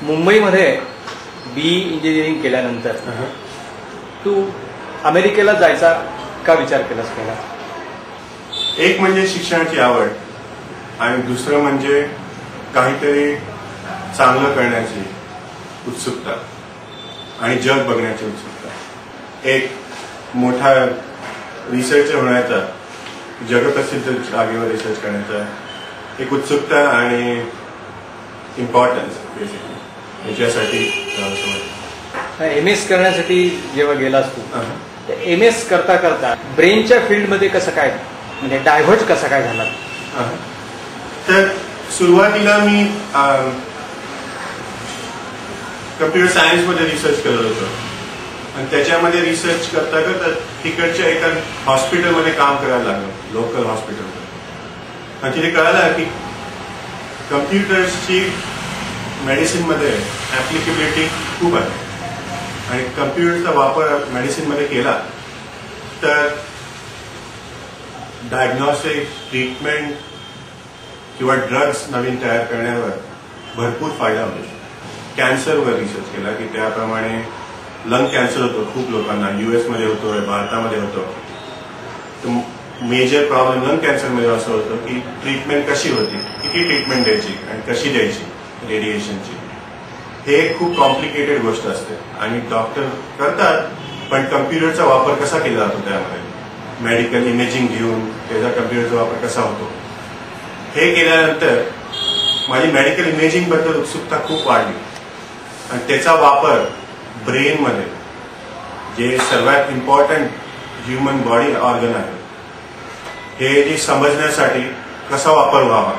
मुंबईमध्ये BE engineering केल्यानंतर तू अमेरिकेला जायचा का विचार केलास पहिला? एक म्हणजे शिक्षणाची आवड आणि दुसरं म्हणजे काहीतरी चांगलं करण्याची उत्सुकता आणि जग बघण्याची उत्सुकता. एक मोठा रिसर्च होण्याचा, जगप्रसिद्ध जागेवर रिसर्च करण्याचा एक उत्सुकता आणि इम्पॉर्टन्स बेसिकली याच्यासाठी. MS करण्यासाठी जेव्हा गेलास तू, MS करता करता ब्रेनच्या फील्डमध्ये कसं काय, म्हणजे डायव्हर्ट कसा काय झाला? तर सुरुवातीला मी कम्प्युटर सायन्समध्ये रिसर्च करत होतो आणि त्याच्यामध्ये रिसर्च करता करता तिकडच्या एका हॉस्पिटलमध्ये काम करायला लागलो, लोकल हॉस्पिटलमध्ये. आणि तिथे कळालं की कम्प्युटर्सची मेडिसिनमध्ये ऍप्लिकेबिलिटी खूप आहे आणि कम्प्युटरचा वापर मेडिसिनमध्ये केला तर डायग्नोस्टिक, ट्रीटमेंट किंवा ड्रग्स नवीन तयार करण्यावर भरपूर फायदा होतो. कॅन्सरवर रिसर्च केला की त्याप्रमाणे लंग कॅन्सर होतो खूप लोकांना, US मध्ये होतो, भारतामध्ये होतो. मेजर प्रॉब्लेम लंग कॅन्सरमध्ये असं होतं की ट्रीटमेंट कशी होती, किती ट्रीटमेंट द्यायची आणि कशी द्यायची रेडिएशनची. हे खूप कॉम्प्लिकेटेड गोष्ट असते आणि डॉक्टर करतात, पण कम्प्युटरचा वापर कसा केला जातो त्यामध्ये, मेडिकल इमेजिंग घेऊन त्याचा कम्प्युटरचा वापर कसा होतो. हे केल्यानंतर माझी मेडिकल इमेजिंग बद्दल उत्सुकता खूप वाढली आणि त्याचा वापर ब्रेनमध्ये, जे सर्वात इम्पॉर्टंट ह्युमन बॉडी ऑर्गन आहे, हे जे समजण्यासाठी कसा वापर व्हावा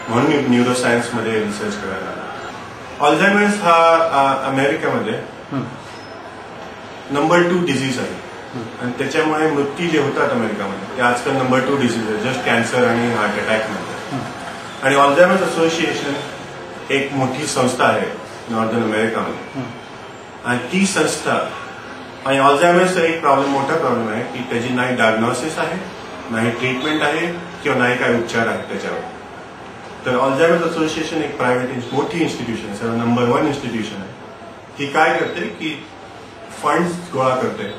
म्हणून मी न्यूरोसायन्समध्ये रिसर्च करायला लागलो. अल्झायमर्स हा अमेरिकेमध्ये नंबर 2 डिझीज आहे आणि त्याच्यामुळे मृत्यू जे होतात अमेरिकेमध्ये ते आजकाल नंबर 2 डिझीज आहे, जस्ट कॅन्सर आणि हार्ट अटॅक नंतर. आणि अल्झायमर्स असोसिएशन एक मोठी संस्था आहे नॉर्दर्न अमेरिकामध्ये आणि ती संस्था, आणि अल्झायमर्सचा एक मोठा प्रॉब्लेम आहे की त्याची नाही डायग्नोसिस आहे, नाही ट्रीटमेंट आहे किंवा नाही काय उपचार आहे त्याच्यावर. तर अल्झायमर्स असोसिएशन एक प्रायव्हेट मोठी इन्स्टिट्यूशन आहे, नंबर 1 इन्स्टिट्यूशन आहे. ती काय करते की फंड्स गोळा करते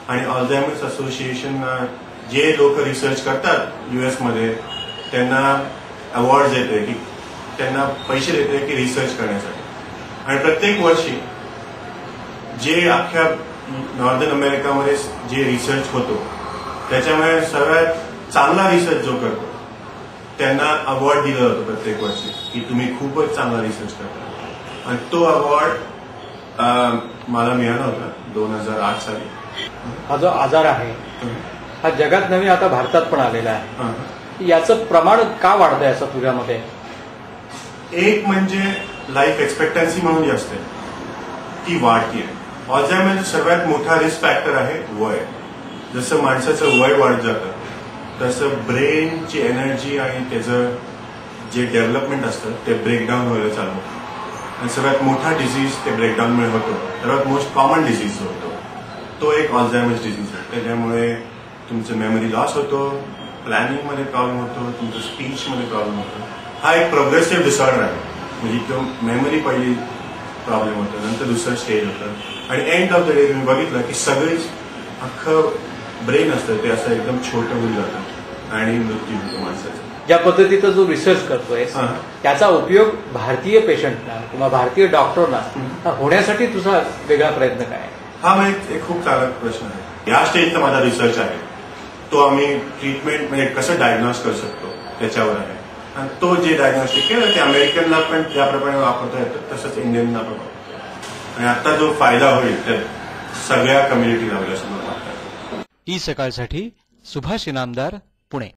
आणि अल्झायमर्स असोसिएशन जे लोक रिसर्च करतात US मध्ये त्यांना अवॉर्ड देते की त्यांना पैसे देते की रिसर्च करण्यासाठी. आणि प्रत्येक वर्षी जे अख्ख्या नॉर्दर्न अमेरिकामध्ये जे रिसर्च होतो त्याच्यामुळे सर्वात चांगला रिसर्च जो करतो त्यांना अवॉर्ड दिला जातो प्रत्येक वर्षी की तुम्ही खूपच चांगला रिसर्च करता. आणि तो अवॉर्ड मला मिळाला होता 2008 साली. हा जो आजार आहे हा जगात नव्हे, आता भारतात पण आलेला आहे. याचं प्रमाण का वाढतंय असं तुझ्या मते? एक म्हणजे लाईफ एक्सपेक्टन्सी म्हणून जी असते ती वाढतीये. अल्झायमरचा सर्वात मोठा रिस्क फॅक्टर आहे वय. जसं माणसाचं वय वाढत जातं तसं ब्रेनची एनर्जी आणि त्याचं जे डेव्हलपमेंट असतं ते ब्रेकडाऊन व्हायला चालू होतं आणि सर्वात मोठा डिझीज ते ब्रेकडाऊनमुळे होतो. सर्वात मोस्ट कॉमन डिझीज जो होतो तो एक अल्झायमर्स डिझीज आहे. त्याच्यामुळे तुमचं मेमरी लॉस होतो, प्लॅनिंगमध्ये प्रॉब्लेम होतो, तुमचं स्पीचमध्ये प्रॉब्लेम होतो. हा एक प्रोग्रेसिव्ह डिसऑर्डर आहे, म्हणजे तो मेमरी पहिली प्रॉब्लेम होतं, नंतर दुसरं स्टेज होतं आणि एंड ऑफ द डे तुम्ही बघितलं की सगळीच अख्खं ब्रेन असतं ते असं एकदम छोटं होऊन जातं आणि मृत्यू होतो माणसाचा. ज्या पद्धतीचा जो रिसर्च करतोय त्याचा उपयोग भारतीय पेशंटला किंवा भारतीय डॉक्टरना होण्यासाठी तुझा वेगळा प्रयत्न काय? हा म्हणजे एक खूप चांगला प्रश्न आहे. या स्टेजचा माझा रिसर्च आहे तो आम्ही ट्रीटमेंट म्हणजे कसं डायग्नोज करू शकतो त्याच्यावर आहे. आणि तो जे डायग्नोस्टिक केलं ते अमेरिकनला पण ज्याप्रमाणे वापरता येतं तसंच इंडियनला पण वापरतो आणि आता जो फायदा होईल तर सगळ्या कम्युनिटीला होईल असं मला वाटतं. ई सकाळसाठी सुभाष इनामदार, पुणे.